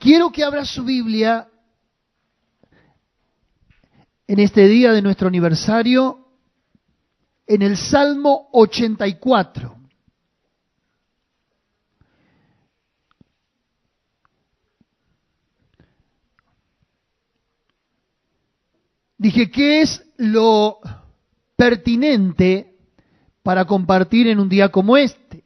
Quiero que abra su Biblia en este día de nuestro aniversario en el Salmo 84. Dije, ¿qué es lo pertinente para compartir en un día como este?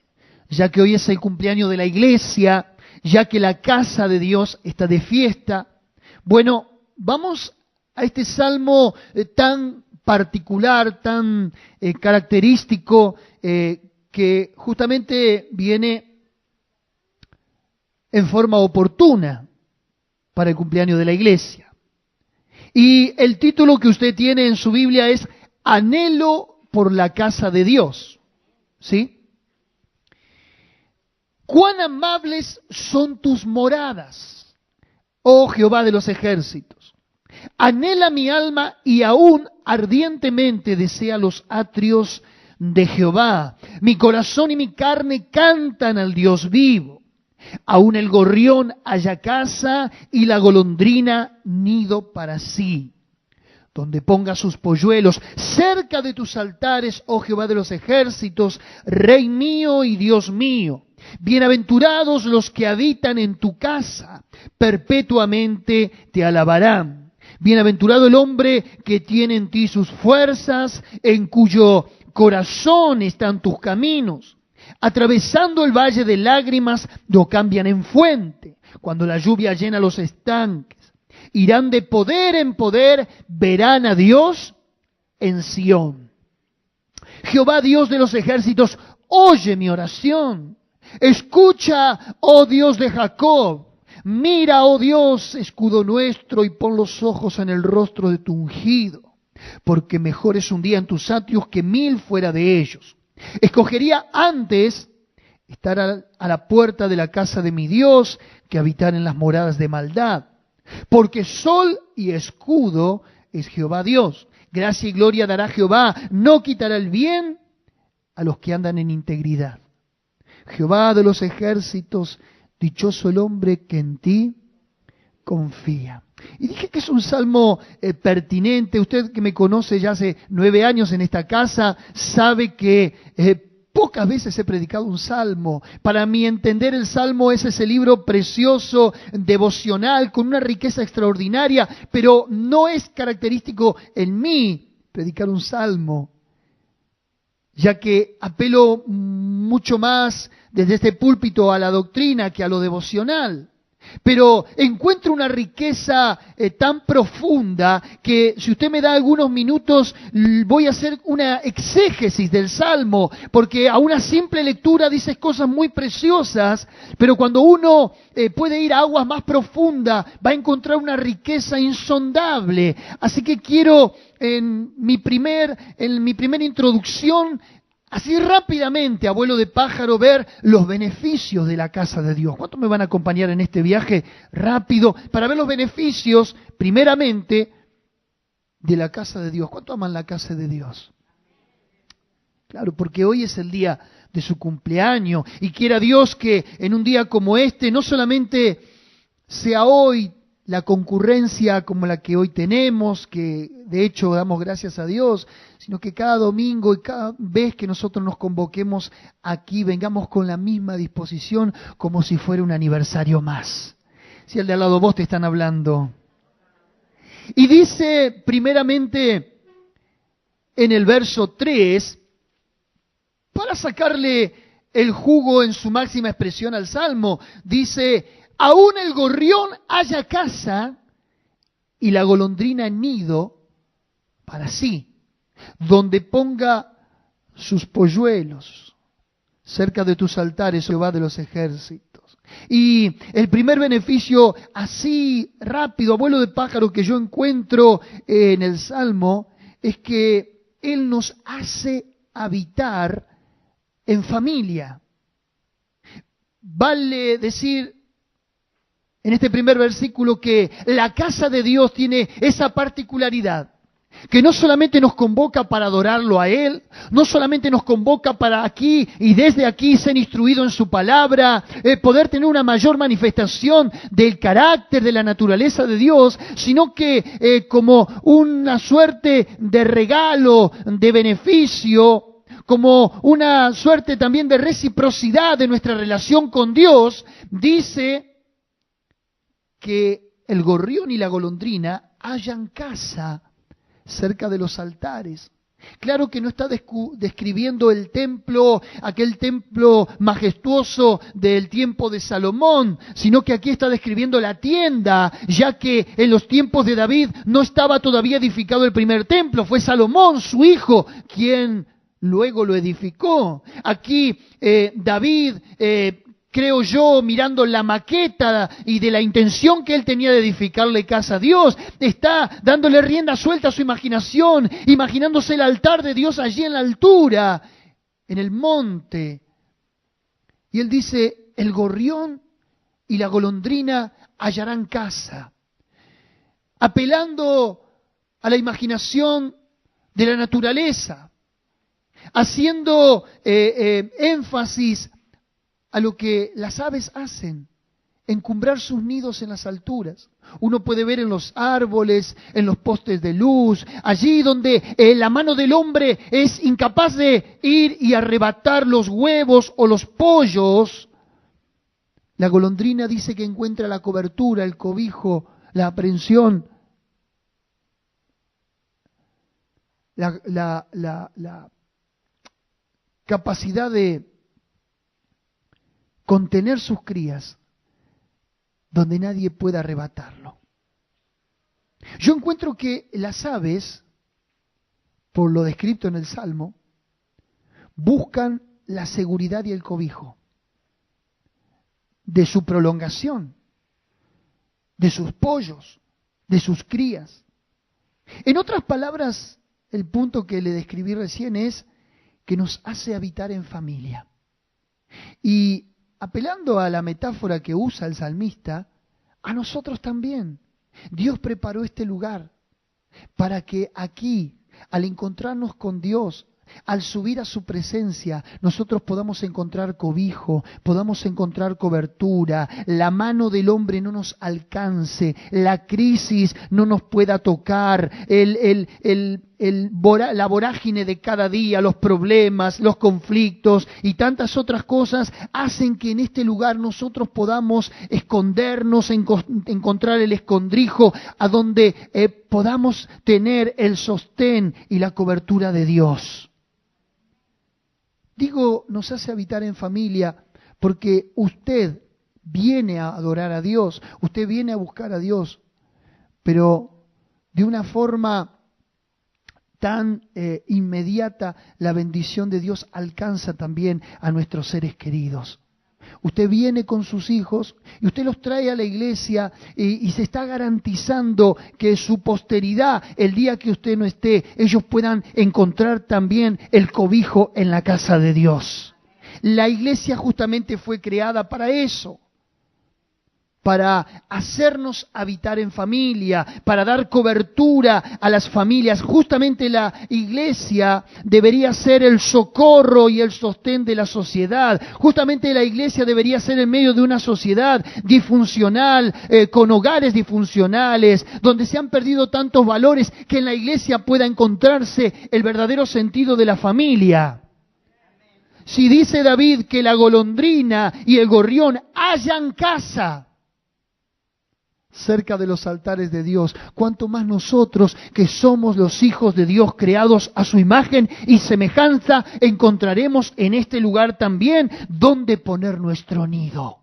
Ya que hoy es el cumpleaños de la iglesia, ya que la casa de Dios está de fiesta. Bueno, vamos a este salmo tan particular, tan característico, que justamente viene en forma oportuna para el cumpleaños de la iglesia. Y el título que usted tiene en su Biblia es Anhelo por la casa de Dios. ¿Sí? Cuán amables son tus moradas, oh Jehová de los ejércitos. Anhela mi alma y aún ardientemente desea los atrios de Jehová. Mi corazón y mi carne cantan al Dios vivo. Aún el gorrión halla casa y la golondrina nido para sí, donde ponga sus polluelos cerca de tus altares, oh Jehová de los ejércitos, Rey mío y Dios mío. Bienaventurados los que habitan en tu casa, perpetuamente te alabarán. Bienaventurado el hombre que tiene en ti sus fuerzas, en cuyo corazón están tus caminos. Atravesando el valle de lágrimas, lo cambian en fuente. Cuando la lluvia llena los estanques, irán de poder en poder, verán a Dios en Sión. Jehová Dios de los ejércitos, oye mi oración. Escucha, oh Dios de Jacob. Mira, oh Dios, escudo nuestro, y pon los ojos en el rostro de tu ungido. Porque mejor es un día en tus atrios que 1000 fuera de ellos. Escogería antes estar a la puerta de la casa de mi Dios que habitar en las moradas de maldad. Porque sol y escudo es Jehová Dios. Gracia y gloria dará Jehová. No quitará el bien a los que andan en integridad. Jehová de los ejércitos, dichoso el hombre que en ti confía. Y dije que es un salmo pertinente. Usted que me conoce ya hace 9 años en esta casa, sabe que pocas veces he predicado un salmo. Para mi entender, el salmo es ese libro precioso, devocional, con una riqueza extraordinaria, pero no es característico en mí predicar un salmo, ya que apelo mucho más desde este púlpito a la doctrina que a lo devocional. Pero encuentro una riqueza tan profunda que si usted me da algunos minutos voy a hacer una exégesis del Salmo, porque a una simple lectura dice cosas muy preciosas, pero cuando uno puede ir a aguas más profundas va a encontrar una riqueza insondable. Así que quiero en mi primera introducción, así rápidamente, abuelo de pájaro, ver los beneficios de la casa de Dios. ¿Cuántos me van a acompañar en este viaje rápido para ver los beneficios, primeramente, de la casa de Dios? ¿Cuántos aman la casa de Dios? Claro, porque hoy es el día de su cumpleaños y quiera Dios que en un día como este no solamente sea hoy la concurrencia como la que hoy tenemos, que de hecho damos gracias a Dios, sino que cada domingo y cada vez que nosotros nos convoquemos aquí, vengamos con la misma disposición como si fuera un aniversario más. Si al de al lado vos te están hablando. Y dice primeramente en el verso 3, para sacarle el jugo en su máxima expresión al Salmo, dice: aún el gorrión halla casa y la golondrina nido para sí, donde ponga sus polluelos cerca de tus altares, Jehová de los ejércitos. Y el primer beneficio así rápido, abuelo de pájaro, que yo encuentro en el Salmo es que Él nos hace habitar en familia. Vale decir en este primer versículo que la casa de Dios tiene esa particularidad, que no solamente nos convoca para adorarlo a Él, no solamente nos convoca para aquí y desde aquí ser instruido en su palabra, poder tener una mayor manifestación del carácter, de la naturaleza de Dios, sino que como una suerte de regalo, de beneficio, como una suerte también de reciprocidad de nuestra relación con Dios, dice que el gorrión y la golondrina hallan casa cerca de los altares. Claro que no está describiendo el templo, aquel templo majestuoso del tiempo de Salomón, sino que aquí está describiendo la tienda, ya que en los tiempos de David no estaba todavía edificado el primer templo, fue Salomón, su hijo, quien luego lo edificó. Aquí David, creo yo, mirando la maqueta y de la intención que él tenía de edificarle casa a Dios, está dándole rienda suelta a su imaginación, imaginándose el altar de Dios allí en la altura, en el monte. Y él dice, el gorrión y la golondrina hallarán casa, apelando a la imaginación de la naturaleza, haciendo énfasis a lo que las aves hacen, encumbrar sus nidos en las alturas. Uno puede ver en los árboles, en los postes de luz, allí donde la mano del hombre es incapaz de ir y arrebatar los huevos o los pollos. La golondrina dice que encuentra la cobertura, el cobijo, la aprehensión, la capacidad de contener sus crías donde nadie pueda arrebatarlo. Yo encuentro que las aves, por lo descrito en el Salmo, buscan la seguridad y el cobijo de su prolongación, de sus pollos, de sus crías. En otras palabras, el punto que le describí recién es que nos hace habitar en familia. Y apelando a la metáfora que usa el salmista, a nosotros también. Dios preparó este lugar para que aquí, al encontrarnos con Dios, al subir a su presencia, nosotros podamos encontrar cobijo, podamos encontrar cobertura, la mano del hombre no nos alcance, la crisis no nos pueda tocar, la vorágine de cada día, los problemas, los conflictos y tantas otras cosas hacen que en este lugar nosotros podamos escondernos, encontrar el escondrijo, a donde podamos tener el sostén y la cobertura de Dios. Digo, nos hace habitar en familia porque usted viene a adorar a Dios, usted viene a buscar a Dios, pero de una forma tan inmediata la bendición de Dios alcanza también a nuestros seres queridos. Usted viene con sus hijos y usted los trae a la iglesia y se está garantizando que su posteridad, el día que usted no esté, ellos puedan encontrar también el cobijo en la casa de Dios. La iglesia justamente fue creada para eso, para hacernos habitar en familia, para dar cobertura a las familias. Justamente la iglesia debería ser el socorro y el sostén de la sociedad. Justamente la iglesia debería ser en medio de una sociedad disfuncional, con hogares disfuncionales, donde se han perdido tantos valores, que en la iglesia pueda encontrarse el verdadero sentido de la familia. Si dice David que la golondrina y el gorrión hallan casa cerca de los altares de Dios, cuanto más nosotros, que somos los hijos de Dios creados a su imagen y semejanza, encontraremos en este lugar también donde poner nuestro nido.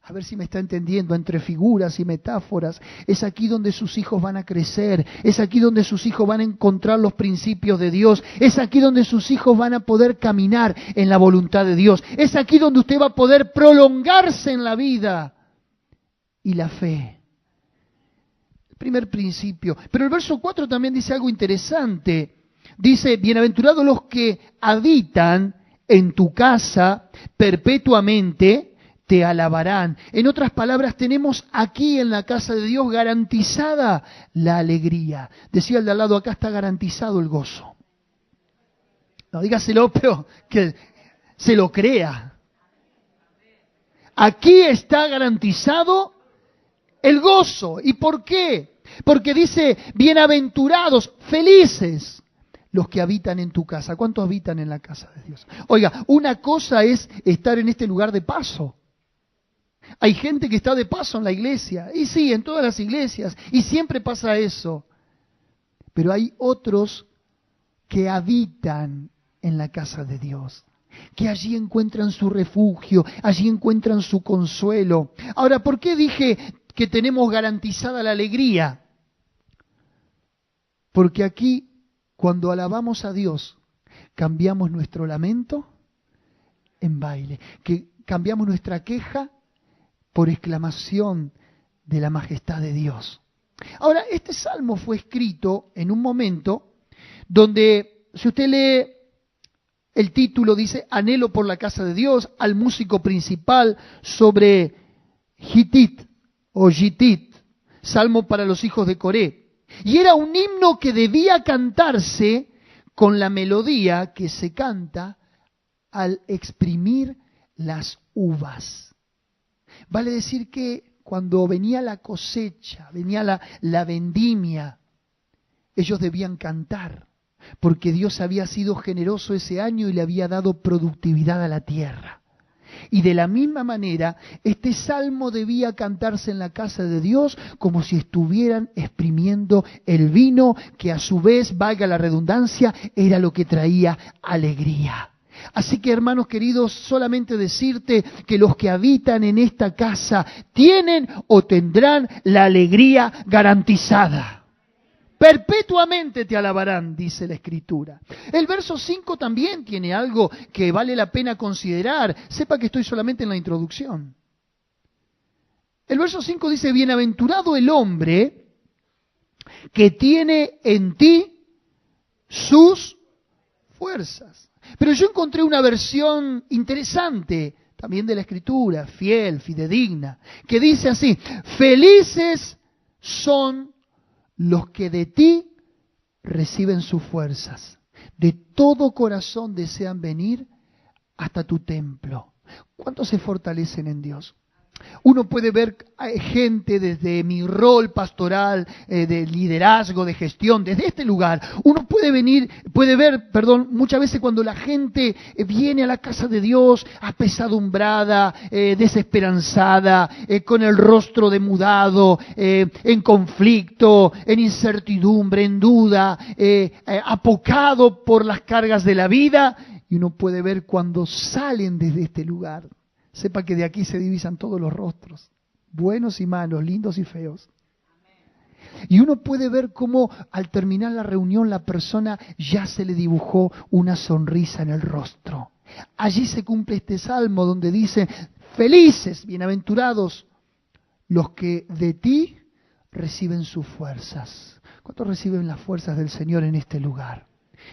A ver si me está entendiendo, entre figuras y metáforas. Es aquí donde sus hijos van a crecer, es aquí donde sus hijos van a encontrar los principios de Dios, es aquí donde sus hijos van a poder caminar en la voluntad de Dios, es aquí donde usted va a poder prolongarse en la vida y la fe. El primer principio. Pero el verso 4 también dice algo interesante. Dice, bienaventurados los que habitan en tu casa perpetuamente, te alabarán. En otras palabras, tenemos aquí en la casa de Dios garantizada la alegría. Decía el de al lado, acá está garantizado el gozo. No, dígaselo, pero que se lo crea. Aquí está garantizado el gozo. ¿Y por qué? Porque dice, bienaventurados, felices los que habitan en tu casa. ¿Cuántos habitan en la casa de Dios? Oiga, una cosa es estar en este lugar de paso. Hay gente que está de paso en la iglesia. Y sí, en todas las iglesias. Y siempre pasa eso. Pero hay otros que habitan en la casa de Dios, que allí encuentran su refugio, allí encuentran su consuelo. Ahora, ¿por qué dije que tenemos garantizada la alegría? Porque aquí, cuando alabamos a Dios, cambiamos nuestro lamento en baile, que cambiamos nuestra queja por exclamación de la majestad de Dios. Ahora, este salmo fue escrito en un momento donde, si usted lee el título, dice, anhelo por la casa de Dios, al músico principal sobre Gitit o Gitit, salmo para los hijos de Coré. Y era un himno que debía cantarse con la melodía que se canta al exprimir las uvas. Vale decir que cuando venía la cosecha, venía la vendimia, ellos debían cantar, porque Dios había sido generoso ese año y le había dado productividad a la tierra. Y de la misma manera, este salmo debía cantarse en la casa de Dios como si estuvieran exprimiendo el vino, que a su vez, valga la redundancia, era lo que traía alegría. Así que, hermanos queridos, solamente decirte que los que habitan en esta casa tienen o tendrán la alegría garantizada. Perpetuamente te alabarán, dice la Escritura. El verso 5 también tiene algo que vale la pena considerar. Sepa que estoy solamente en la introducción. El verso 5 dice, bienaventurado el hombre que tiene en ti sus fuerzas. Pero yo encontré una versión interesante también de la Escritura, fiel, fidedigna, que dice así, felices son los que de ti reciben sus fuerzas. De todo corazón desean venir hasta tu templo. ¿Cuántos se fortalecen en Dios? Uno puede ver gente desde mi rol pastoral, de liderazgo, de gestión, desde este lugar. Uno puede ver, muchas veces cuando la gente viene a la casa de Dios apesadumbrada, desesperanzada, con el rostro demudado, en conflicto, en incertidumbre, en duda, apocado por las cargas de la vida. Y uno puede ver cuando salen desde este lugar. Sepa que de aquí se divisan todos los rostros, buenos y malos, lindos y feos. Y uno puede ver cómo al terminar la reunión la persona ya se le dibujó una sonrisa en el rostro. Allí se cumple este salmo donde dice, felices, bienaventurados, los que de ti reciben sus fuerzas. ¿Cuántos reciben las fuerzas del Señor en este lugar?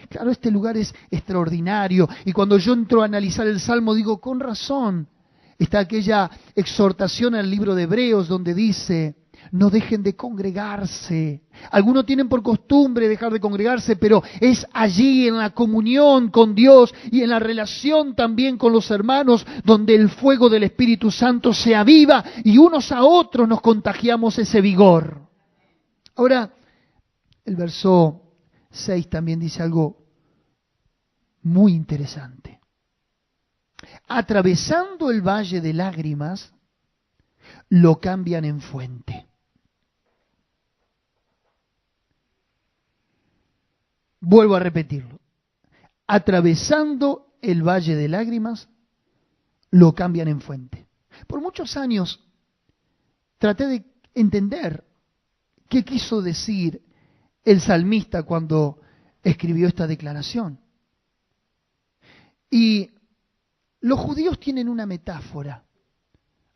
Claro, este lugar es extraordinario. Y cuando yo entro a analizar el salmo digo, con razón. Está aquella exhortación al libro de Hebreos donde dice, no dejen de congregarse. Algunos tienen por costumbre dejar de congregarse, pero es allí en la comunión con Dios y en la relación también con los hermanos donde el fuego del Espíritu Santo se aviva y unos a otros nos contagiamos ese vigor. Ahora, el verso 6 también dice algo muy interesante. Atravesando el valle de lágrimas, lo cambian en fuente. Vuelvo a repetirlo. Atravesando el valle de lágrimas, lo cambian en fuente. Por muchos años traté de entender qué quiso decir el salmista cuando escribió esta declaración. Y los judíos tienen una metáfora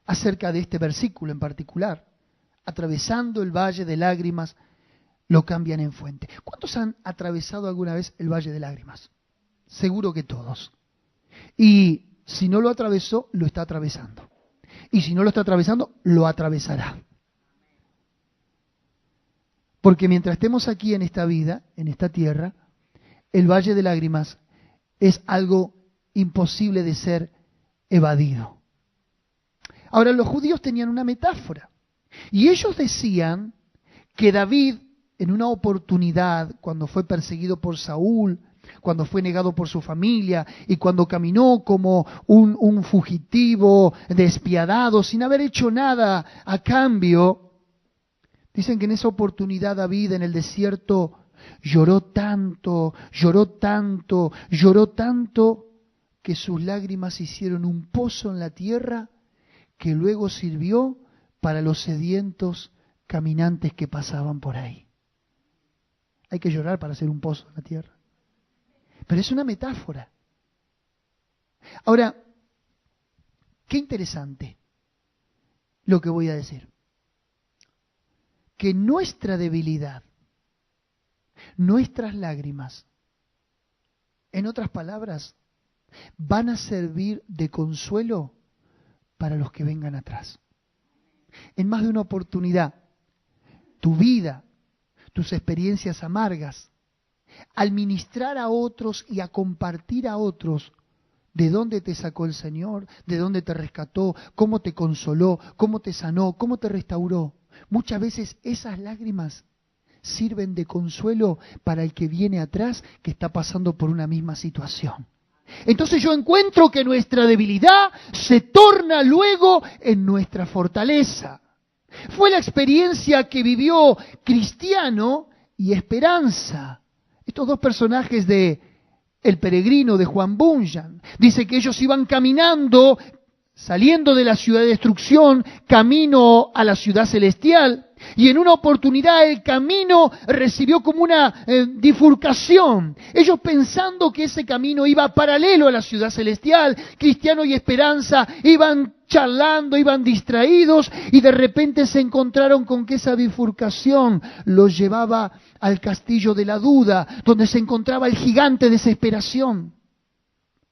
acerca de este versículo en particular. Atravesando el valle de lágrimas, lo cambian en fuente. ¿Cuántos han atravesado alguna vez el valle de lágrimas? Seguro que todos. Y si no lo atravesó, lo está atravesando. Y si no lo está atravesando, lo atravesará. Porque mientras estemos aquí en esta vida, en esta tierra, el valle de lágrimas es algo imposible de ser evadido. Ahora, los judíos tenían una metáfora. Y ellos decían que David, en una oportunidad, cuando fue perseguido por Saúl, cuando fue negado por su familia y cuando caminó como un fugitivo despiadado, sin haber hecho nada a cambio, dicen que en esa oportunidad David en el desierto lloró tanto, lloró tanto, lloró tanto, que sus lágrimas hicieron un pozo en la tierra que luego sirvió para los sedientos caminantes que pasaban por ahí. Hay que llorar para hacer un pozo en la tierra. Pero es una metáfora. Ahora, qué interesante lo que voy a decir. Que nuestra debilidad, nuestras lágrimas, en otras palabras, van a servir de consuelo para los que vengan atrás. En más de una oportunidad, tu vida, tus experiencias amargas, al ministrar a otros y a compartir a otros de dónde te sacó el Señor, de dónde te rescató, cómo te consoló, cómo te sanó, cómo te restauró. Muchas veces esas lágrimas sirven de consuelo para el que viene atrás, que está pasando por una misma situación. Entonces yo encuentro que nuestra debilidad se torna luego en nuestra fortaleza. Fue la experiencia que vivió Cristiano y Esperanza. Estos dos personajes de El Peregrino de Juan Bunyan. Dice que ellos iban caminando, saliendo de la ciudad de destrucción, camino a la ciudad celestial. Y en una oportunidad el camino recibió como una bifurcación. Ellos pensando que ese camino iba paralelo a la ciudad celestial, Cristiano y Esperanza iban charlando, iban distraídos y de repente se encontraron con que esa bifurcación los llevaba al castillo de la duda, donde se encontraba el gigante desesperación.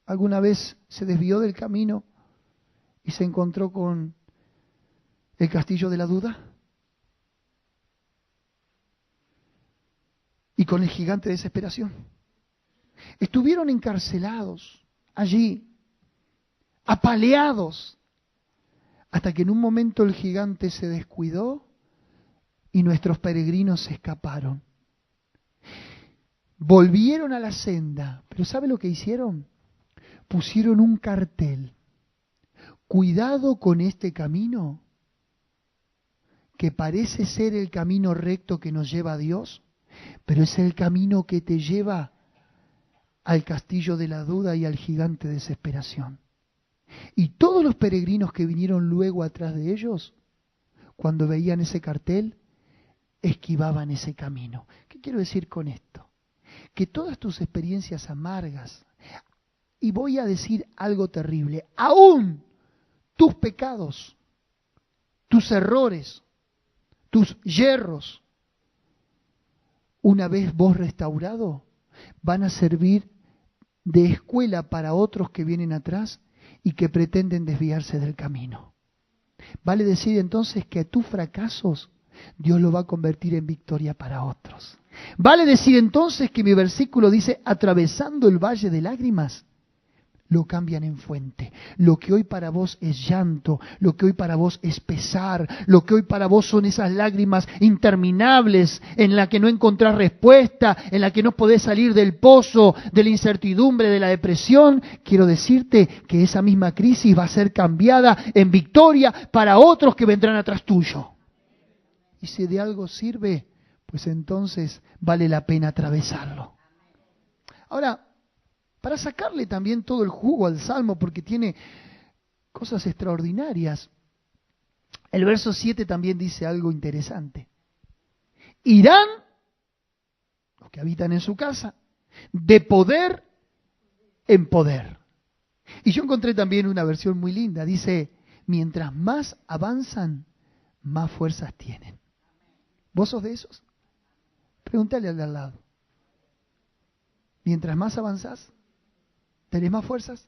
¿Alguna vez se desvió del camino y se encontró con el castillo de la duda? Y con el gigante de desesperación. Estuvieron encarcelados allí, apaleados, hasta que en un momento el gigante se descuidó y nuestros peregrinos se escaparon. Volvieron a la senda, pero ¿sabe lo que hicieron? Pusieron un cartel. Cuidado con este camino, que parece ser el camino recto que nos lleva a Dios, pero es el camino que te lleva al castillo de la duda y al gigante de desesperación. Y todos los peregrinos que vinieron luego atrás de ellos, cuando veían ese cartel, esquivaban ese camino. ¿Qué quiero decir con esto? Que todas tus experiencias amargas, y voy a decir algo terrible, aún tus pecados, tus errores, tus yerros, una vez vos restaurado, van a servir de escuela para otros que vienen atrás y que pretenden desviarse del camino. Vale decir entonces que tus fracasos Dios lo va a convertir en victoria para otros. Vale decir entonces que mi versículo dice, atravesando el valle de lágrimas, lo cambian en fuente. Lo que hoy para vos es llanto, lo que hoy para vos es pesar, lo que hoy para vos son esas lágrimas interminables en la que no encontrás respuesta, en la que no podés salir del pozo, de la incertidumbre, de la depresión. Quiero decirte que esa misma crisis va a ser cambiada en victoria para otros que vendrán atrás tuyo. Y si de algo sirve, pues entonces vale la pena atravesarlo. Ahora, para sacarle también todo el jugo al Salmo, porque tiene cosas extraordinarias. El verso 7 también dice algo interesante. Irán, los que habitan en su casa, de poder en poder. Y yo encontré también una versión muy linda. Dice, mientras más avanzan, más fuerzas tienen. ¿Vos sos de esos? Pregúntale al de al lado. Mientras más avanzás, ¿tenés más fuerzas?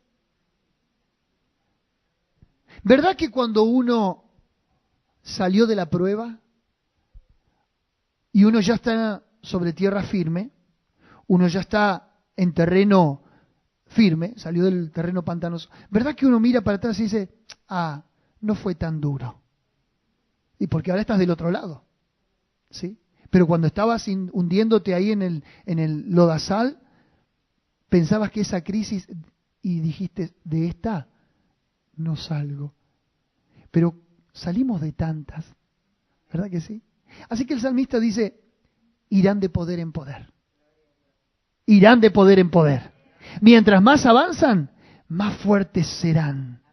¿Verdad que cuando uno salió de la prueba y uno ya está sobre tierra firme, uno ya está en terreno firme, salió del terreno pantanoso, ¿verdad que uno mira para atrás y dice, no fue tan duro? Y porque ahora estás del otro lado, ¿sí? Pero cuando estabas hundiéndote ahí en el lodazal, pensabas que esa crisis, y dijiste, de esta no salgo. Pero salimos de tantas, ¿verdad que sí? Así que el salmista dice, irán de poder en poder. Irán de poder en poder. Mientras más avanzan, más fuertes serán.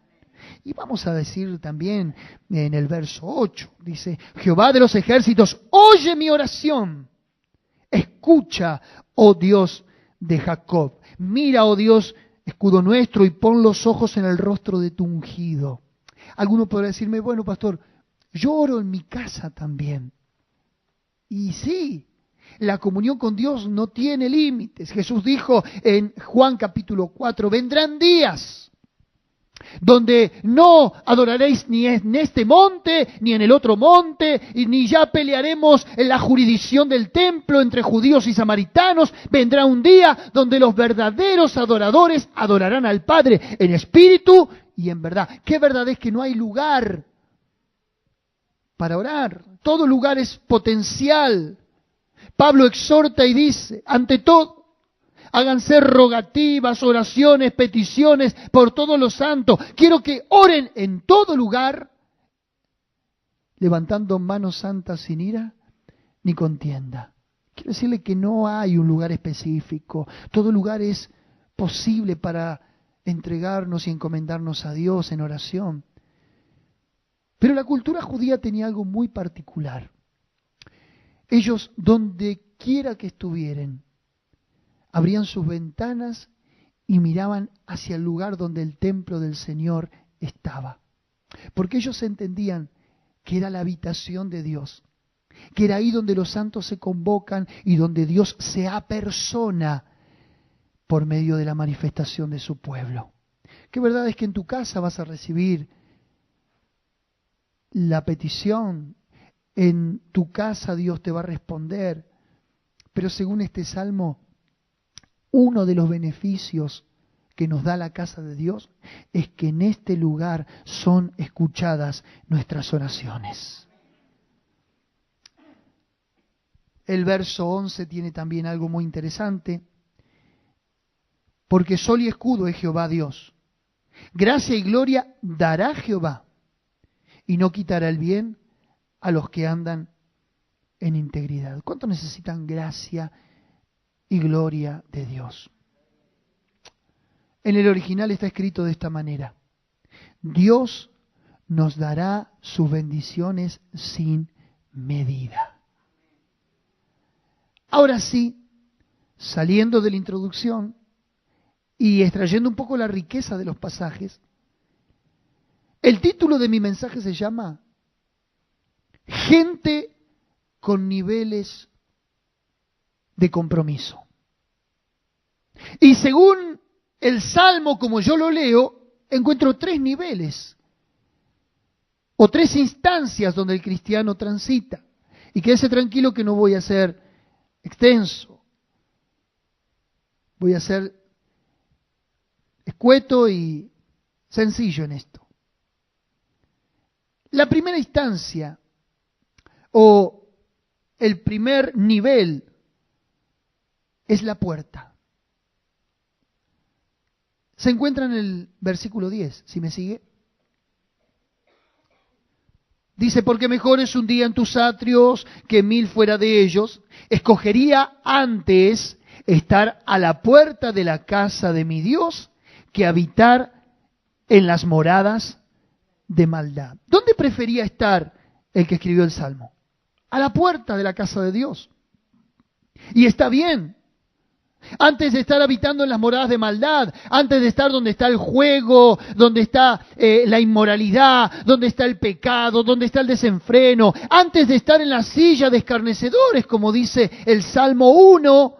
Y vamos a decir también en el verso 8, dice, Jehová de los ejércitos, oye mi oración. Escucha, oh Dios de Jacob. Mira, oh Dios, escudo nuestro, y pon los ojos en el rostro de tu ungido. Alguno podrá decirme, bueno, pastor, yo oro en mi casa también. Y sí, la comunión con Dios no tiene límites. Jesús dijo en Juan capítulo 4, vendrán días donde no adoraréis ni en este monte, ni en el otro monte, y ni ya pelearemos en la jurisdicción del templo entre judíos y samaritanos. Vendrá un día donde los verdaderos adoradores adorarán al Padre en espíritu y en verdad. ¿Qué verdad es que no hay lugar para orar? Todo lugar es potencial. Pablo exhorta y dice, ante todo, háganse rogativas, oraciones, peticiones por todos los santos. Quiero que oren en todo lugar, levantando manos santas sin ira ni contienda. Quiero decirle que no hay un lugar específico. Todo lugar es posible para entregarnos y encomendarnos a Dios en oración. Pero la cultura judía tenía algo muy particular. Ellos, donde quiera que estuvieran, abrían sus ventanas y miraban hacia el lugar donde el templo del Señor estaba. Porque ellos entendían que era la habitación de Dios, que era ahí donde los santos se convocan y donde Dios se apersona por medio de la manifestación de su pueblo. Qué verdad es que en tu casa vas a recibir la petición, en tu casa Dios te va a responder, pero según este salmo, uno de los beneficios que nos da la casa de Dios es que en este lugar son escuchadas nuestras oraciones. El verso 11 tiene también algo muy interesante, porque sol y escudo es Jehová Dios. Gracia y gloria dará Jehová, y no quitará el bien a los que andan en integridad. ¿Cuánto necesitan gracia y gloria de Dios? En el original está escrito de esta manera: Dios nos dará sus bendiciones sin medida. Ahora sí, saliendo de la introducción y extrayendo un poco la riqueza de los pasajes, el título de mi mensaje se llama Gente con niveles de compromiso. Y según el Salmo, como yo lo leo, encuentro 3 niveles o 3 instancias donde el cristiano transita. Y quédese tranquilo que no voy a ser extenso. Voy a ser escueto y sencillo en esto. La primera instancia o el primer nivel es la puerta. Se encuentra en el versículo 10, si me sigue. Dice, porque mejor es un día en tus atrios que 1000 fuera de ellos. Escogería antes estar a la puerta de la casa de mi Dios que habitar en las moradas de maldad. ¿Dónde prefería estar el que escribió el Salmo? A la puerta de la casa de Dios. Y está bien. Antes de estar habitando en las moradas de maldad, antes de estar donde está el juego, donde está la inmoralidad, donde está el pecado, donde está el desenfreno, antes de estar en la silla de escarnecedores, como dice el Salmo 1,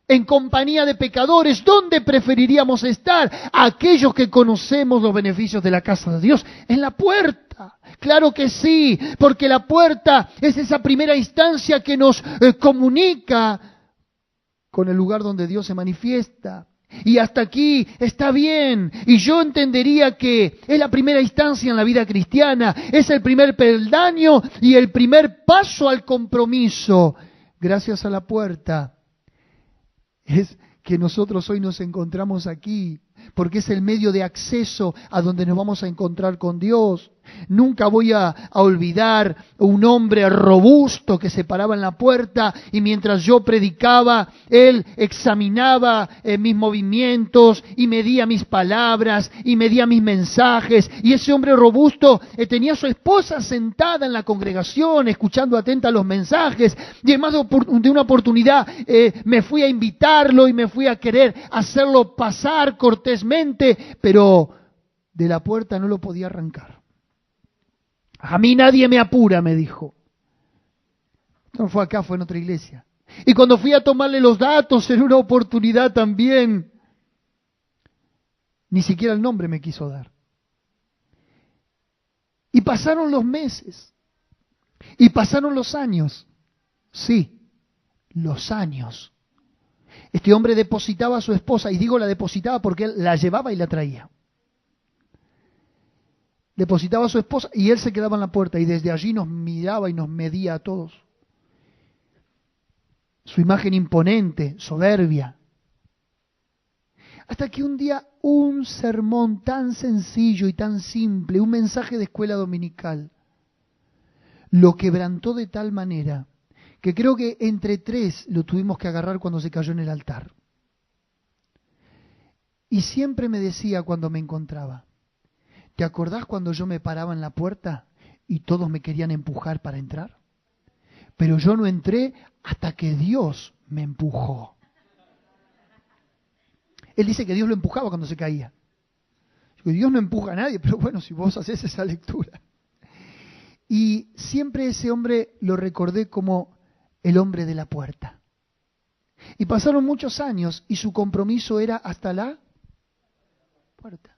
en compañía de pecadores. ¿Dónde preferiríamos estar? Aquellos que conocemos los beneficios de la casa de Dios, en la puerta. Claro que sí, porque la puerta es esa primera instancia que nos comunica con el lugar donde Dios se manifiesta. Y hasta aquí está bien. Y yo entendería que es la primera instancia en la vida cristiana. Es el primer peldaño y el primer paso al compromiso. Gracias a la puerta es que nosotros hoy nos encontramos aquí, porque es el medio de acceso a donde nos vamos a encontrar con Dios. Nunca voy a olvidar un hombre robusto que se paraba en la puerta y mientras yo predicaba, él examinaba mis movimientos y medía mis palabras y medía mis mensajes. Y ese hombre robusto tenía a su esposa sentada en la congregación, escuchando atenta los mensajes. Y en más de una oportunidad me fui a invitarlo y me fui a querer hacerlo pasar cortésmente, pero de la puerta no lo podía arrancar. A mí nadie me apura, me dijo. No fue acá, fue en otra iglesia. Y cuando fui a tomarle los datos en una oportunidad también, ni siquiera el nombre me quiso dar. Y pasaron los meses. Y pasaron los años. Sí, los años. Este hombre depositaba a su esposa, y digo la depositaba porque él la llevaba y la traía. Depositaba a su esposa y él se quedaba en la puerta y desde allí nos miraba y nos medía a todos. Su imagen imponente, soberbia. Hasta que un día un sermón tan sencillo y tan simple, un mensaje de escuela dominical, lo quebrantó de tal manera que creo que entre tres lo tuvimos que agarrar cuando se cayó en el altar. Y siempre me decía cuando me encontraba: ¿te acordás cuando yo me paraba en la puerta y todos me querían empujar para entrar? Pero yo no entré hasta que Dios me empujó. Él dice que Dios lo empujaba cuando se caía. Digo, Dios no empuja a nadie, pero bueno, si vos haces esa lectura. Y siempre ese hombre lo recordé como el hombre de la puerta. Y pasaron muchos años y su compromiso era hasta la puerta.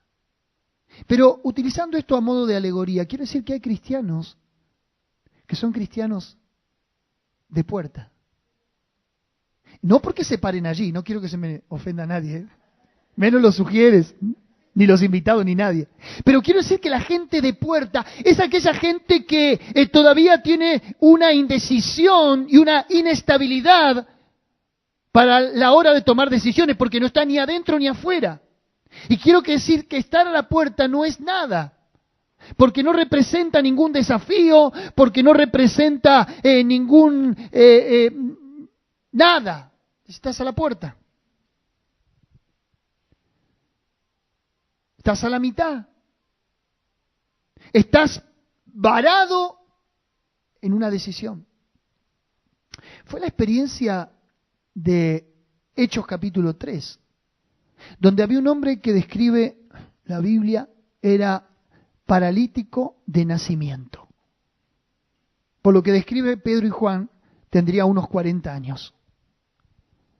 Pero utilizando esto a modo de alegoría, quiero decir que hay cristianos que son cristianos de puerta. No porque se paren allí, no quiero que se me ofenda a nadie, ¿eh? Menos los sugieres, ni los invitados, ni nadie. Pero quiero decir que la gente de puerta es aquella gente que todavía tiene una indecisión y una inestabilidad para la hora de tomar decisiones, porque no está ni adentro ni afuera. Y quiero decir que estar a la puerta no es nada, porque no representa ningún desafío, porque no representa nada. Estás a la puerta. Estás a la mitad. Estás varado en una decisión. Fue la experiencia de Hechos capítulo 3, donde había un hombre que describe la Biblia, era paralítico de nacimiento. Por lo que describe Pedro y Juan, tendría unos 40 años.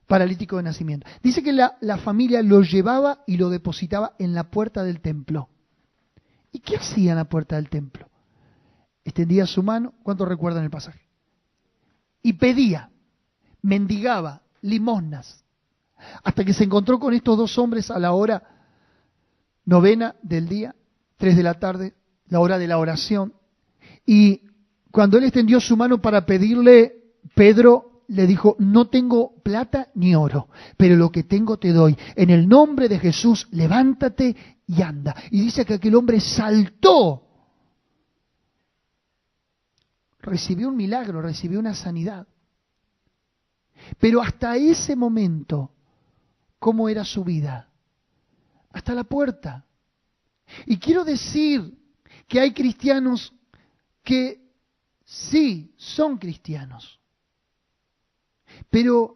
Paralítico de nacimiento. Dice que la familia lo llevaba y lo depositaba en la puerta del templo. ¿Y qué hacía en la puerta del templo? Extendía su mano, ¿cuántos recuerdan el pasaje? Y pedía, mendigaba, limosnas, hasta que se encontró con estos dos hombres a la hora 9 del día, 3 de la tarde, la hora de la oración. Y cuando él extendió su mano para pedirle, Pedro le dijo: no tengo plata ni oro, pero lo que tengo te doy. En el nombre de Jesús, levántate y anda. Y dice que aquel hombre saltó. Recibió un milagro, recibió una sanidad. Pero hasta ese momento, ¿cómo era su vida? Hasta la puerta. Y quiero decir que hay cristianos que sí son cristianos, pero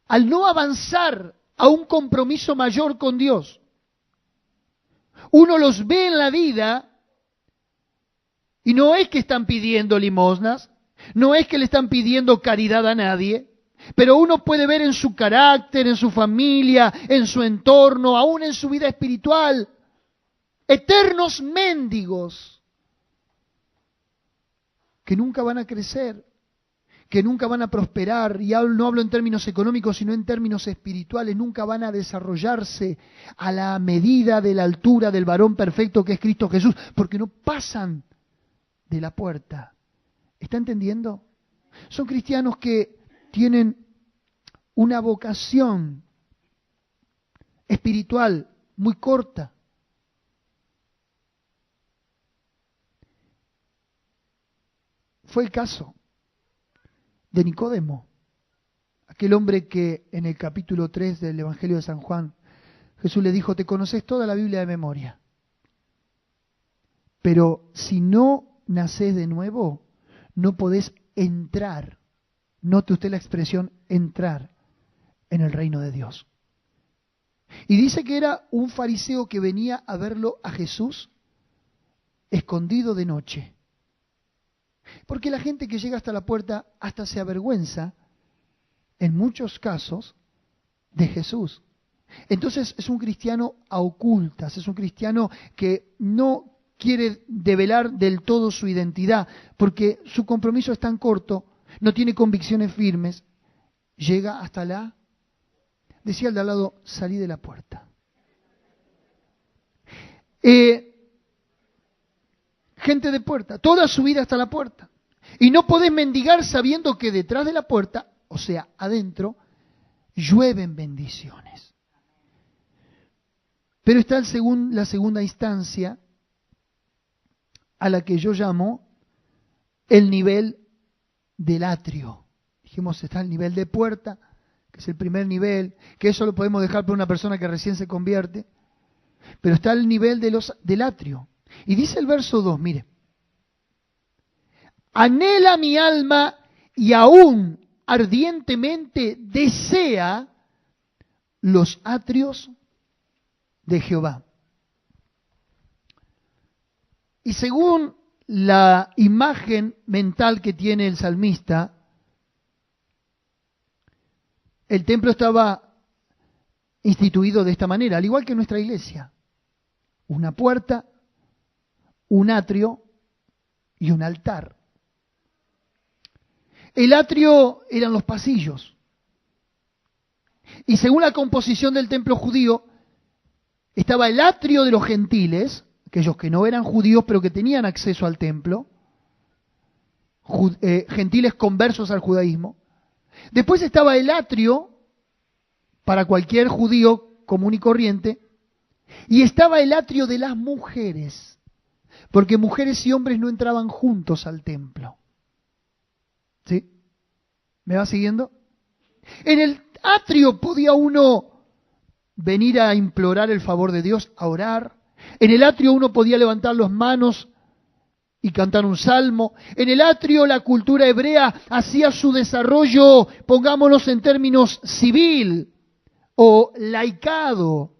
al no avanzar a un compromiso mayor con Dios, uno los ve en la vida y no es que están pidiendo limosnas, no es que le están pidiendo caridad a nadie, Pero uno puede ver en su carácter, en su familia, en su entorno, aún en su vida espiritual, eternos mendigos que nunca van a crecer, que nunca van a prosperar, y no hablo en términos económicos, sino en términos espirituales, nunca van a desarrollarse a la medida de la altura del varón perfecto que es Cristo Jesús, porque no pasan de la puerta. ¿Está entendiendo? Son cristianos que tienen una vocación espiritual muy corta. Fue el caso de Nicodemo, aquel hombre que en el capítulo 3 del Evangelio de San Juan, Jesús le dijo: te conoces toda la Biblia de memoria, pero si no nacés de nuevo, no podés entrar, note usted la expresión entrar, en el reino de Dios. Y dice que era un fariseo que venía a verlo a Jesús escondido de noche. Porque la gente que llega hasta la puerta hasta se avergüenza, en muchos casos, de Jesús. Entonces es un cristiano a ocultas, es un cristiano que no quiere develar del todo su identidad, porque su compromiso es tan corto, no tiene convicciones firmes, llega hasta la... Decía al de al lado: salí de la puerta. Gente de puerta, toda su vida hasta la puerta. Y no podés mendigar sabiendo que detrás de la puerta, o sea, adentro, llueven bendiciones. Pero está la segunda instancia, a la que yo llamo el nivel del atrio. Dijimos, está el nivel de puerta, que es el primer nivel, que eso lo podemos dejar para una persona que recién se convierte. Pero está el nivel del atrio. Y dice el verso 2, mire: anhela mi alma y aún ardientemente desea los atrios de Jehová. Y según la imagen mental que tiene el salmista, el templo estaba instituido de esta manera, al igual que nuestra iglesia: una puerta, un atrio y un altar. El atrio eran los pasillos. Y según la composición del templo judío, estaba el atrio de los gentiles, aquellos que no eran judíos pero que tenían acceso al templo, gentiles conversos al judaísmo. Después estaba el atrio para cualquier judío común y corriente, y estaba el atrio de las mujeres, porque mujeres y hombres no entraban juntos al templo. ¿Sí? ¿Me va siguiendo? En el atrio podía uno venir a implorar el favor de Dios, a orar. En el atrio uno podía levantar las manos y cantar un salmo. En el atrio la cultura hebrea hacía su desarrollo, pongámonos en términos civil o laicado.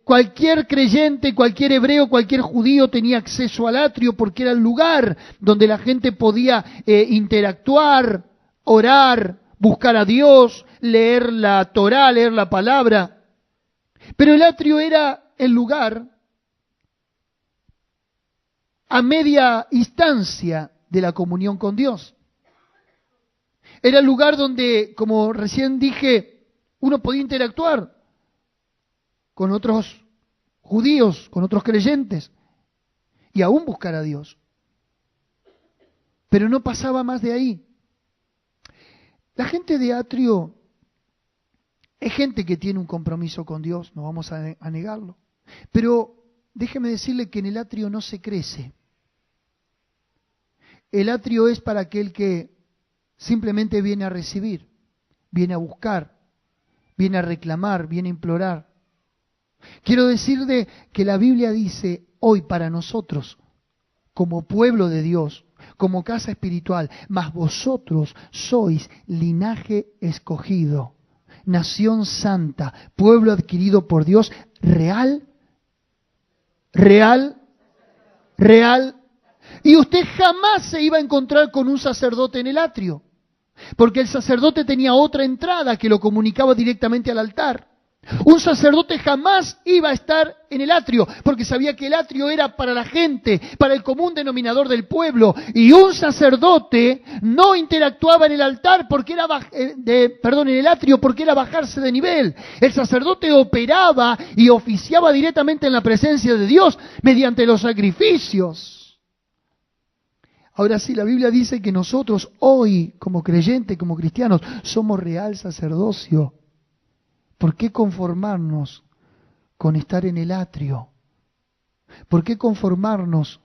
Cualquier creyente, cualquier hebreo, cualquier judío tenía acceso al atrio porque era el lugar donde la gente podía interactuar, orar, buscar a Dios, leer la Torá, leer la palabra. Pero el atrio era el lugar a media instancia de la comunión con Dios. Era el lugar donde, como recién dije, uno podía interactuar con otros judíos, con otros creyentes, y aún buscar a Dios. Pero no pasaba más de ahí. La gente de atrio es gente que tiene un compromiso con Dios, no vamos a negarlo. Pero déjeme decirle que en el atrio no se crece. El atrio es para aquel que simplemente viene a recibir, viene a buscar, viene a reclamar, viene a implorar. Quiero decirle que la Biblia dice hoy para nosotros, como pueblo de Dios, como casa espiritual: mas vosotros sois linaje escogido, nación santa, pueblo adquirido por Dios, real. Y usted jamás se iba a encontrar con un sacerdote en el atrio. porque el sacerdote tenía otra entrada que lo comunicaba directamente al altar. Un sacerdote jamás iba a estar en el atrio, porque sabía que el atrio era para la gente, para el común denominador del pueblo. Y un sacerdote no interactuaba en el altar porque era en el atrio, porque era bajarse de nivel. El sacerdote operaba y oficiaba directamente en la presencia de Dios mediante los sacrificios. Ahora sí, la Biblia dice que nosotros hoy, como creyentes, como cristianos, somos real sacerdocio. ¿Por qué conformarnos con estar en el atrio? ¿Por qué conformarnos?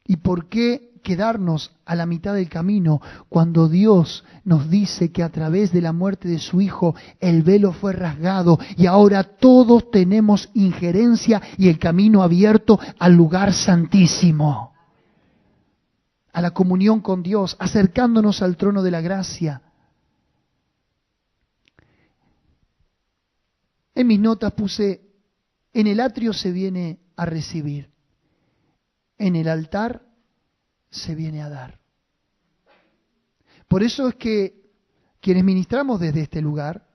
¿Y por qué quedarnos a la mitad del camino cuando Dios nos dice que a través de la muerte de su Hijo el velo fue rasgado y ahora todos tenemos injerencia y el camino abierto al lugar santísimo, a la comunión con Dios, acercándonos al trono de la gracia? En mis notas puse, en el atrio se viene a recibir, en el altar se viene a dar. Por eso es que quienes ministramos desde este lugar,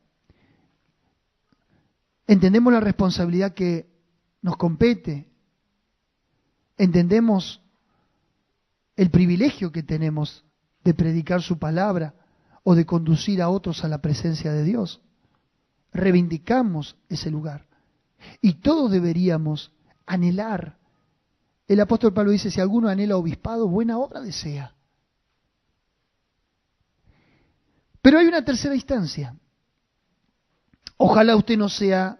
entendemos la responsabilidad que nos compete, entendemos el privilegio que tenemos de predicar su palabra o de conducir a otros a la presencia de Dios. Reivindicamos ese lugar. Y todos deberíamos anhelar. El apóstol Pablo dice, si alguno anhela obispado, buena obra desea. Pero hay una tercera instancia. Ojalá usted no sea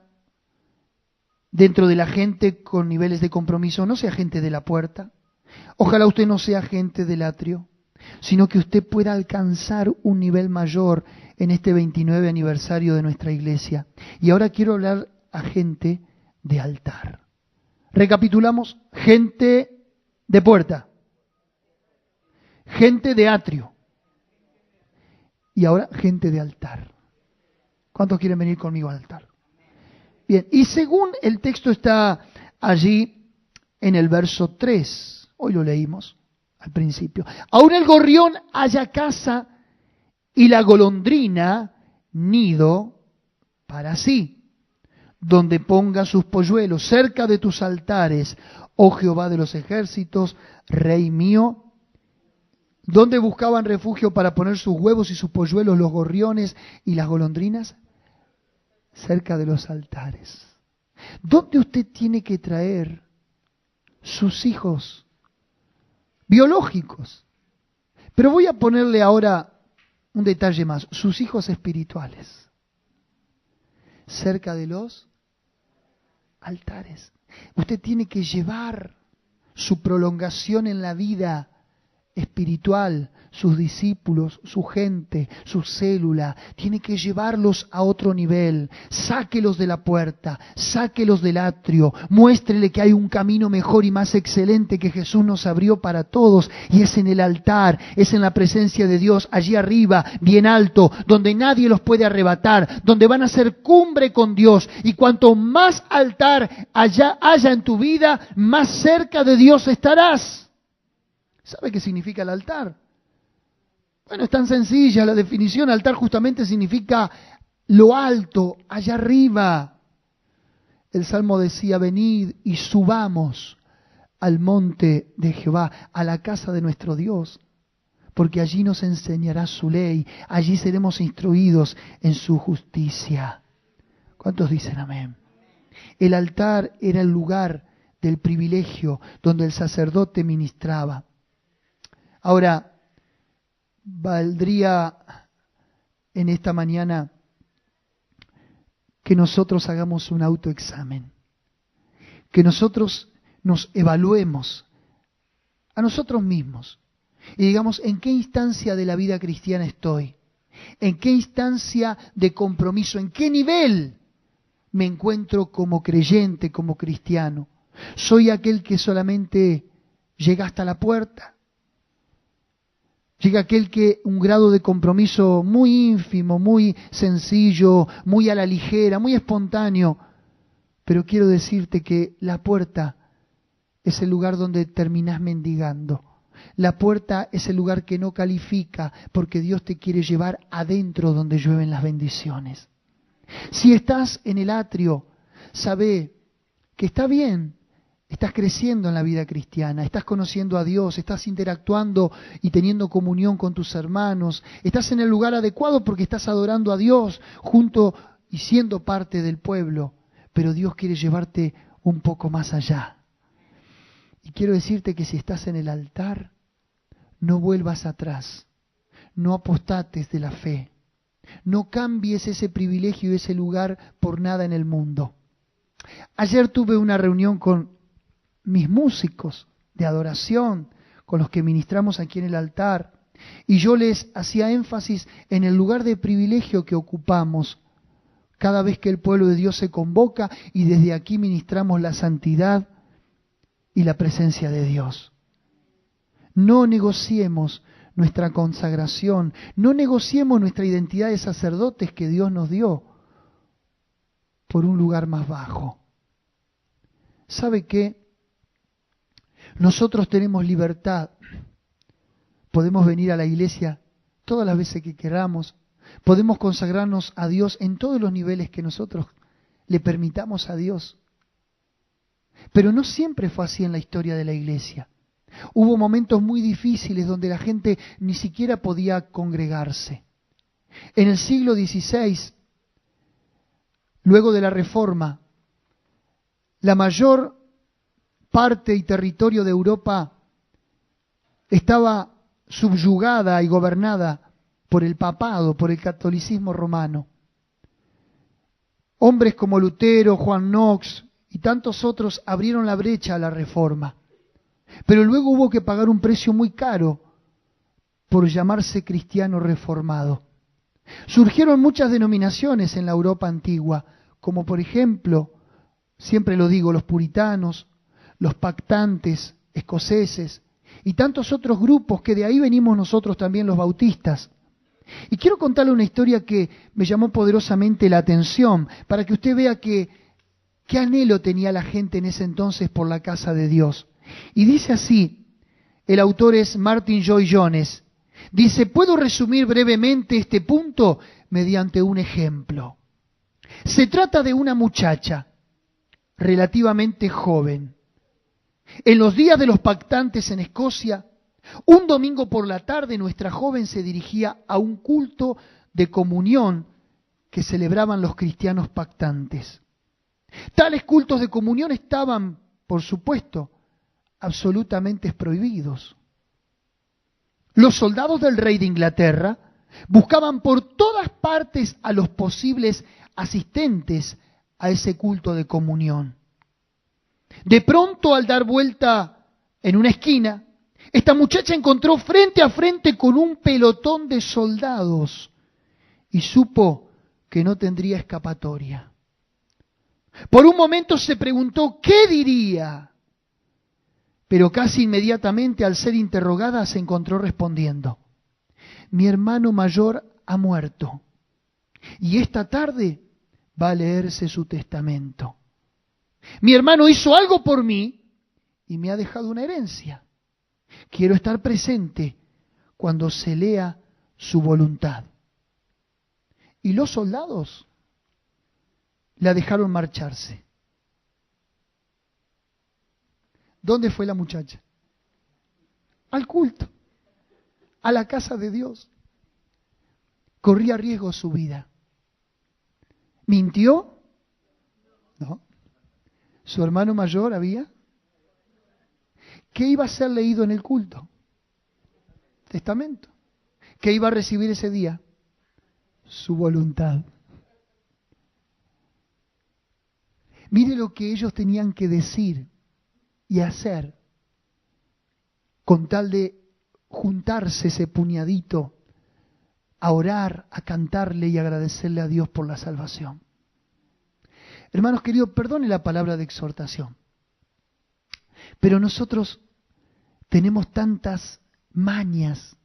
dentro de la gente con niveles de compromiso, no sea gente de la puerta. Ojalá usted no sea gente del atrio, sino que usted pueda alcanzar un nivel mayor en este 29 aniversario de nuestra iglesia. Y ahora quiero hablar a gente de altar. Recapitulamos: gente de puerta, gente de atrio y ahora gente de altar. ¿Cuántos quieren venir conmigo al altar? Bien, y según el texto está allí en el verso 3, hoy lo leímos al principio. Aún el gorrión halla casa y la golondrina nido para sí, donde ponga sus polluelos, cerca de tus altares, oh Jehová de los ejércitos, Rey mío. ¿Dónde buscaban refugio para poner sus huevos y sus polluelos los gorriones y las golondrinas? Cerca de los altares. ¿Dónde usted tiene que traer sus hijos biológicos? Pero voy a ponerle ahora un detalle más, sus hijos espirituales. Cerca de los altares. Usted tiene que llevar su prolongación en la vida espiritual, sus discípulos, su gente, su célula, tiene que llevarlos a otro nivel. Sáquelos de la puerta, sáquelos del atrio, muéstrele que hay un camino mejor y más excelente que Jesús nos abrió para todos, y es en el altar, es en la presencia de Dios, allí arriba, bien alto, donde nadie los puede arrebatar, donde van a ser cumbre con Dios. Y cuanto más altar haya en tu vida, más cerca de Dios estarás. ¿Sabe qué significa el altar? Bueno, es tan sencilla la definición. Altar justamente significa lo alto, allá arriba. El Salmo decía, venid y subamos al monte de Jehová, a la casa de nuestro Dios, porque allí nos enseñará su ley, allí seremos instruidos en su justicia. ¿Cuántos dicen amén? El altar era el lugar del privilegio donde el sacerdote ministraba. Ahora, valdría en esta mañana que nosotros hagamos un autoexamen, que nosotros nos evaluemos a nosotros mismos y digamos en qué instancia de la vida cristiana estoy, en qué instancia de compromiso, en qué nivel me encuentro como creyente, como cristiano. ¿Soy aquel que solamente llega hasta la puerta? Llega aquel que un grado de compromiso muy ínfimo, muy sencillo, muy a la ligera, muy espontáneo. Pero quiero decirte que la puerta es el lugar donde terminás mendigando. La puerta es el lugar que no califica, porque Dios te quiere llevar adentro donde llueven las bendiciones. Si estás en el atrio, sabe que está bien, estás creciendo en la vida cristiana, estás conociendo a Dios, estás interactuando y teniendo comunión con tus hermanos, estás en el lugar adecuado porque estás adorando a Dios junto y siendo parte del pueblo, pero Dios quiere llevarte un poco más allá. Y quiero decirte que si estás en el altar, no vuelvas atrás, no apostates de la fe, no cambies ese privilegio y ese lugar por nada en el mundo. Ayer tuve una reunión con mis músicos de adoración, con los que ministramos aquí en el altar, y yo les hacía énfasis en el lugar de privilegio que ocupamos cada vez que el pueblo de Dios se convoca y desde aquí ministramos la santidad y la presencia de Dios. No negociemos nuestra consagración, no negociemos nuestra identidad de sacerdotes que Dios nos dio por un lugar más bajo. ¿Sabe qué? Nosotros tenemos libertad. Podemos venir a la iglesia todas las veces que queramos. Podemos consagrarnos a Dios en todos los niveles que nosotros le permitamos a Dios. Pero no siempre fue así en la historia de la iglesia. Hubo momentos muy difíciles donde la gente ni siquiera podía congregarse. En el siglo XVI, luego de la Reforma, la mayor parte y territorio de Europa estaba subyugada y gobernada por el papado, por el catolicismo romano. Hombres como Lutero, Juan Knox y tantos otros abrieron la brecha a la Reforma. Pero luego hubo que pagar un precio muy caro por llamarse cristiano reformado. Surgieron muchas denominaciones en la Europa antigua, como por ejemplo, siempre lo digo, los puritanos, los pactantes escoceses y tantos otros grupos que de ahí venimos nosotros también los bautistas. Y quiero contarle una historia que me llamó poderosamente la atención para que usted vea qué anhelo tenía la gente en ese entonces por la casa de Dios. Y dice así, el autor es Martin Lloyd-Jones, dice, puedo resumir brevemente este punto mediante un ejemplo. Se trata de una muchacha relativamente joven. En los días de los pactantes en Escocia, un domingo por la tarde nuestra joven se dirigía a un culto de comunión que celebraban los cristianos pactantes. Tales cultos de comunión estaban, por supuesto, absolutamente prohibidos. Los soldados del rey de Inglaterra buscaban por todas partes a los posibles asistentes a ese culto de comunión. De pronto, al dar vuelta en una esquina, esta muchacha encontró frente a frente con un pelotón de soldados y supo que no tendría escapatoria. Por un momento se preguntó qué diría, pero casi inmediatamente al ser interrogada se encontró respondiendo, mi hermano mayor ha muerto y esta tarde va a leerse su testamento. Mi hermano hizo algo por mí y me ha dejado una herencia. Quiero estar presente cuando se lea su voluntad. Y los soldados la dejaron marcharse. ¿Dónde fue la muchacha? Al culto, a la casa de Dios. Corría riesgo su vida. ¿Mintió? No. ¿Su hermano mayor había? ¿Qué iba a ser leído en el culto? Testamento. ¿Qué iba a recibir ese día? Su voluntad. Mire lo que ellos tenían que decir y hacer con tal de juntarse ese puñadito a orar, a cantarle y agradecerle a Dios por la salvación. Hermanos queridos, perdone la palabra de exhortación, pero nosotros tenemos tantas mañas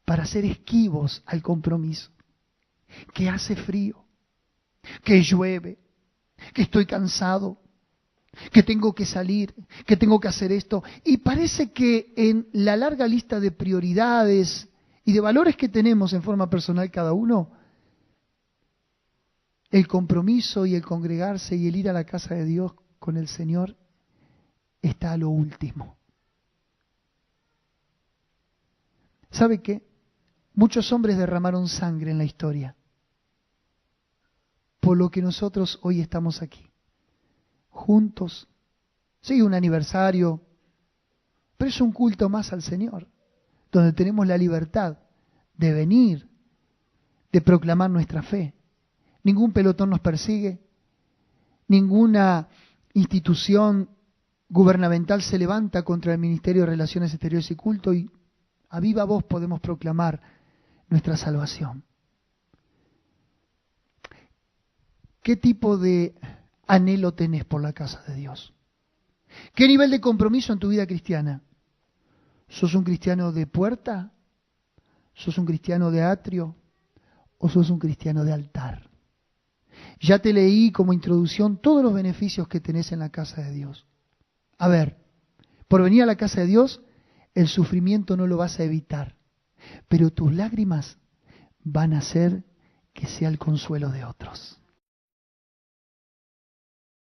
para ser esquivos al compromiso, que hace frío, que llueve, que estoy cansado, que tengo que salir, que tengo que hacer esto. Y parece que en la larga lista de prioridades y de valores que tenemos en forma personal cada uno, el compromiso y el congregarse y el ir a la casa de Dios con el Señor está a lo último. ¿Sabe qué? Muchos hombres derramaron sangre en la historia, por lo que nosotros hoy estamos aquí, juntos. Sí, un aniversario, pero es un culto más al Señor, donde tenemos la libertad de venir, de proclamar nuestra fe. Ningún pelotón nos persigue, ninguna institución gubernamental se levanta contra el Ministerio de Relaciones Exteriores y Culto, y a viva voz podemos proclamar nuestra salvación. ¿Qué tipo de anhelo tenés por la casa de Dios? ¿Qué nivel de compromiso en tu vida cristiana? ¿Sos un cristiano de puerta? ¿Sos un cristiano de atrio? ¿O sos un cristiano de altar? Ya te leí como introducción todos los beneficios que tenés en la casa de Dios. A ver, por venir a la casa de Dios, el sufrimiento no lo vas a evitar, pero tus lágrimas van a hacer que sea el consuelo de otros.